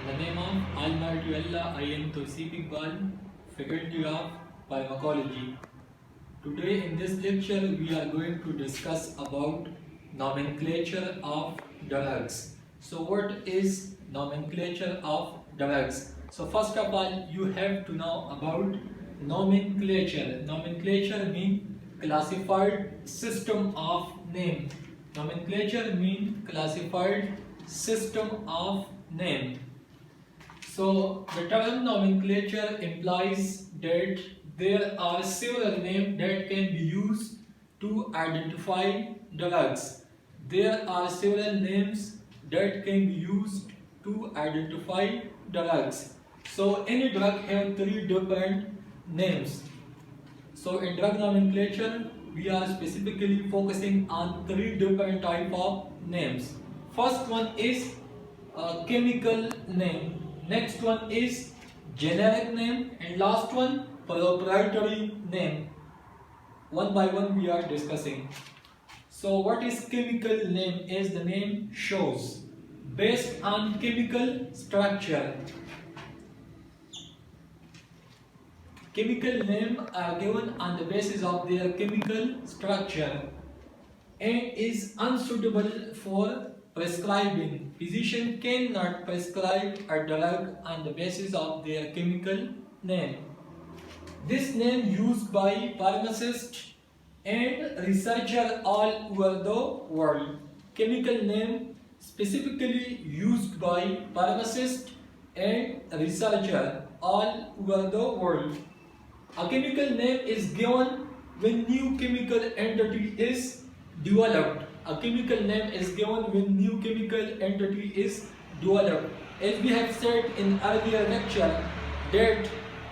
In the name of Almighty Allah, I am Tosif Iqbal, Faculty of Pharmacology. Today in this lecture, we are going to discuss about nomenclature of drugs. So what is nomenclature of drugs? So first of all, you have to know about nomenclature. Nomenclature means classified system of name. Nomenclature means classified system of name. So the term nomenclature implies that there are several names that can be used to identify drugs. There are several names that can be used to identify drugs. So any drug have three different names. So in drug nomenclature, we are specifically focusing on three different type of names. First one is chemical name. Next one is generic name, and last one proprietary name. One by one we are discussing. So what is chemical name? Is the name shows based on chemical structure. Chemical names are given on the basis of their chemical structure and is unsuitable for prescribing. Physician cannot prescribe a drug on the basis of their chemical name. This name used by pharmacists and researchers all over the world. Chemical name specifically used by pharmacists and researchers all over the world. A chemical name is given when new chemical entity is developed. A chemical name is given when new chemical entity is developed. As we have said in earlier lecture that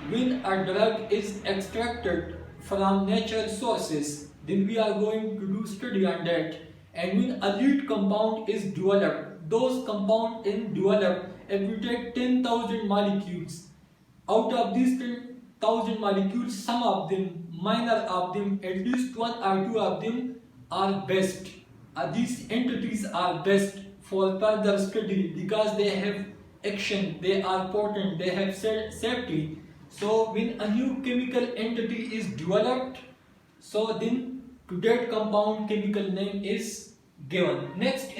when a drug is extracted from natural sources, then we are going to do study on that. And when a lead compound is developed, those compounds in developed, if we take 10,000 molecules, out of these 10,000 molecules, some of them, minor of them, at least one or two of them are best. These entities are best for further study because they have action, they are potent, they have safety. So when a new chemical entity is developed, so then to that compound chemical name is given. Next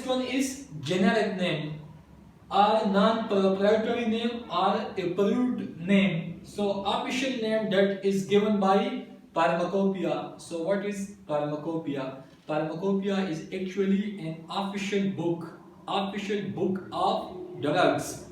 one is generic name or non-proprietary name or approved name. So official name that is given by pharmacopoeia. So what is pharmacopoeia? Pharmacopoeia is actually an official book of drugs.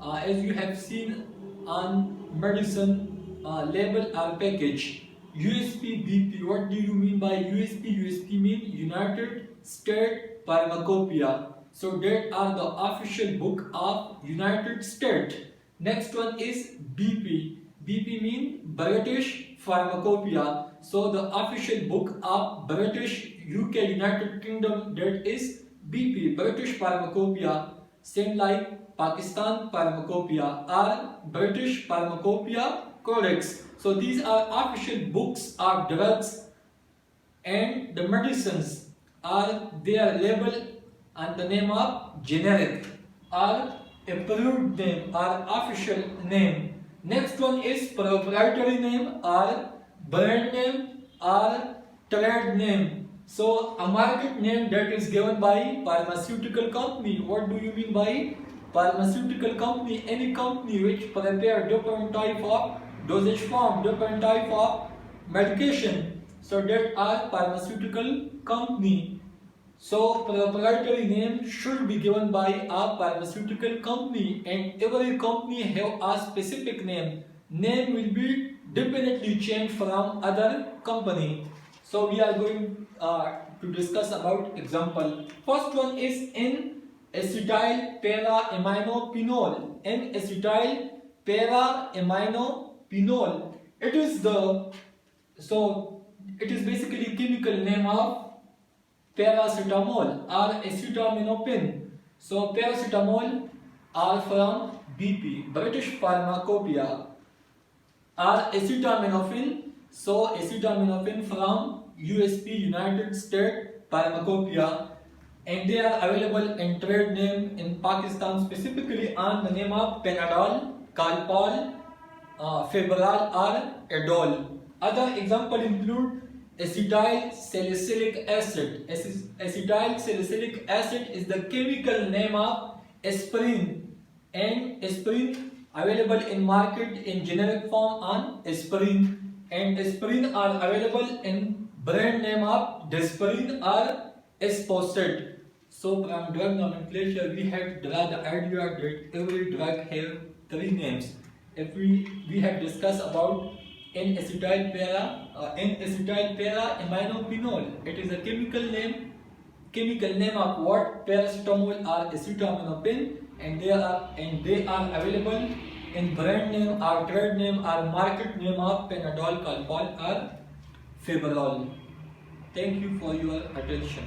As you have seen on medicine label or package, USP BP. What do you mean by USP? USP means United States Pharmacopoeia. So that are the official book of United States. Next one is BP. BP means British Pharmacopoeia. So the official book of British UK United Kingdom, that is BP, British Pharmacopoeia. Same like Pakistan Pharmacopoeia or British Pharmacopoeia Codex. So these are official books of drugs, and the medicines are their label and the name of generic or approved name or official name. Next one is proprietary name or brand name or trade name. So a market name that is given by pharmaceutical company. What do you mean by pharmaceutical company? Any company which prepare different type of dosage form, different type of medication. So that are pharmaceutical company. So proprietary name should be given by a pharmaceutical company, and every company have a specific name. Name will be definitely changed from other company. So we are going to discuss about example. First one is N-acetyl para-aminophenol. N-acetyl para-aminophenol. It is basically chemical name of paracetamol or acetaminophen. So paracetamol are from BP, British Pharmacopoeia, or acetaminophen. So acetaminophen from USP, United States Pharmacopoeia. and they are available in trade name in Pakistan, specifically on the name of Panadol, Calpol, Febral or Adol. Other example include acetyl salicylic acid. Acetyl salicylic acid is the chemical name of aspirin, and aspirin available in market in generic form on aspirin, and aspirin are available in brand name of Desperin or Esposted. So from drug nomenclature we have drawn the idea that every drug have three names. If we have discussed about N-acetyl para aminophenol, it is a chemical name of what? Paracetamol or acetaminophen, and they are available in brand name or trade name or market name of Panadol, Calpol or Febral. Thank you for your attention.